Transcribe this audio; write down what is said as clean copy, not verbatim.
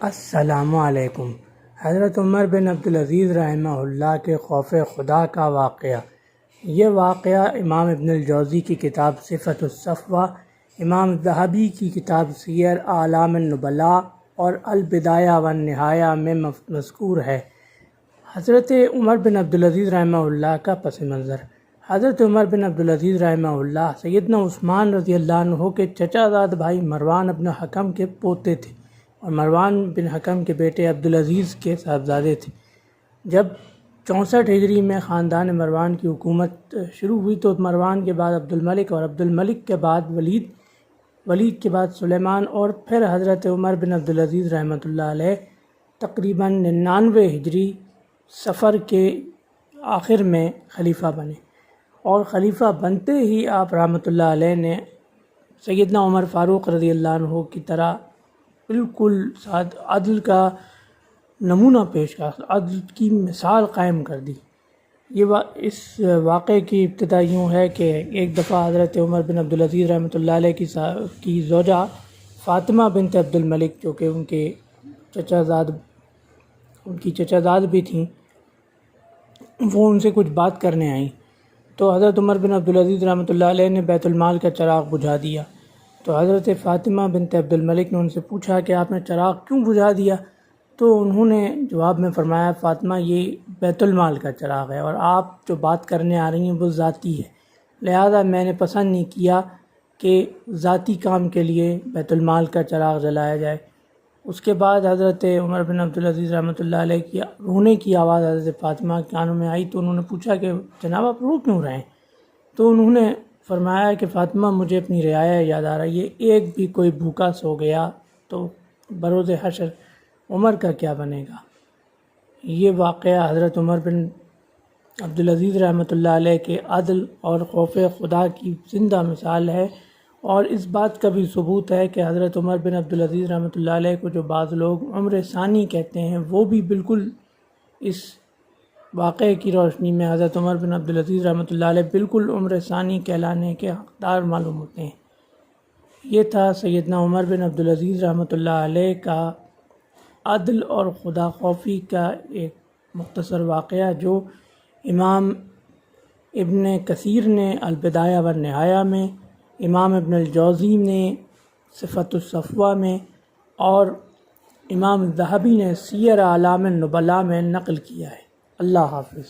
السلام علیکم۔ حضرت عمر بن عبدالعزیز رحمہ اللہ کے خوف خدا کا واقعہ۔ یہ واقعہ امام ابن الجوزی کی کتاب صفۃ الصفوہ، امام ذہبی کی کتاب سیر اعلام النبلاء اور البدایہ والنہایہ میں مذکور ہے۔ حضرت عمر بن عبدالعزیز رحمہ اللہ کا پس منظر۔ حضرت عمر بن عبدالعزیز رحمہ اللہ سیدنا عثمان رضی اللہ عنہ کے چچا زاد بھائی مروان بن حکم کے پوتے تھے اور مروان بن حکم کے بیٹے عبدالعزیز کے صاحبزادے تھے۔ جب 64 ہجری میں خاندان مروان کی حکومت شروع ہوئی تو مروان کے بعد عبدالملک اور عبدالملک کے بعد ولید کے بعد سلیمان اور پھر حضرت عمر بن عبدالعزیز رحمۃ اللہ علیہ تقریباً 99 ہجری صفر کے آخر میں خلیفہ بنے، اور خلیفہ بنتے ہی آپ رحمۃ اللہ علیہ نے سیدنا عمر فاروق رضی اللہ عنہ کی طرح بالکل عدل کا نمونہ پیش کر، عدل کی مثال قائم کر دی۔ اس واقعے کی ابتدا یوں ہے کہ ایک دفعہ حضرت عمر بن عبدالعزیز رحمۃ اللہ علیہ کی زوجہ فاطمہ بنت عبدالملک، جو کہ ان کی چچا زاد بھی تھیں، وہ ان سے کچھ بات کرنے آئیں تو حضرت عمر بن عبدالعزیز رحمۃ اللہ علیہ نے بیت المال کا چراغ بجھا دیا۔ تو حضرت فاطمہ بنت عبدالملک نے ان سے پوچھا کہ آپ نے چراغ کیوں بجھا دیا؟ تو انہوں نے جواب میں فرمایا، فاطمہ یہ بیت المال کا چراغ ہے اور آپ جو بات کرنے آ رہی ہیں وہ ذاتی ہے، لہذا میں نے پسند نہیں کیا کہ ذاتی کام کے لیے بیت المال کا چراغ جلایا جائے۔ اس کے بعد حضرت عمر بن عبدالعزیز رحمۃ اللہ علیہ کی رونے کی آواز حضرت فاطمہ کے کانوں میں آئی تو انہوں نے پوچھا کہ جناب آپ رو کیوں رہے ہیں؟ تو انہوں نے فرمایا کہ فاطمہ مجھے اپنی رعایا یاد آ رہی ہے، ایک بھی کوئی بھوکا سو گیا تو بروز حشر عمر کا کیا بنے گا۔ یہ واقعہ حضرت عمر بن عبدالعزیز رحمۃ اللہ علیہ کے عدل اور خوف خدا کی زندہ مثال ہے، اور اس بات کا بھی ثبوت ہے کہ حضرت عمر بن عبدالعزیز رحمۃ اللہ علیہ کو جو بعض لوگ عمر ثانی کہتے ہیں، وہ بھی بالکل اس واقعے کی روشنی میں حضرت عمر بن عبدالعزیز رحمۃ اللہ علیہ بالکل عمر ثانی کہلانے کے حقدار معلوم ہوتے ہیں۔ یہ تھا سیدنا عمر بن عبدالعزیز رحمۃ اللہ علیہ کا عدل اور خدا خوفی کا ایک مختصر واقعہ، جو امام ابن کثیر نے البدایہ والنہایہ میں، امام ابن الجوزی نے صفۃ الصفوہ میں اور امام ذہبی نے سیر اعلام النبلاء میں نقل کیا ہے۔ اللہ حافظ۔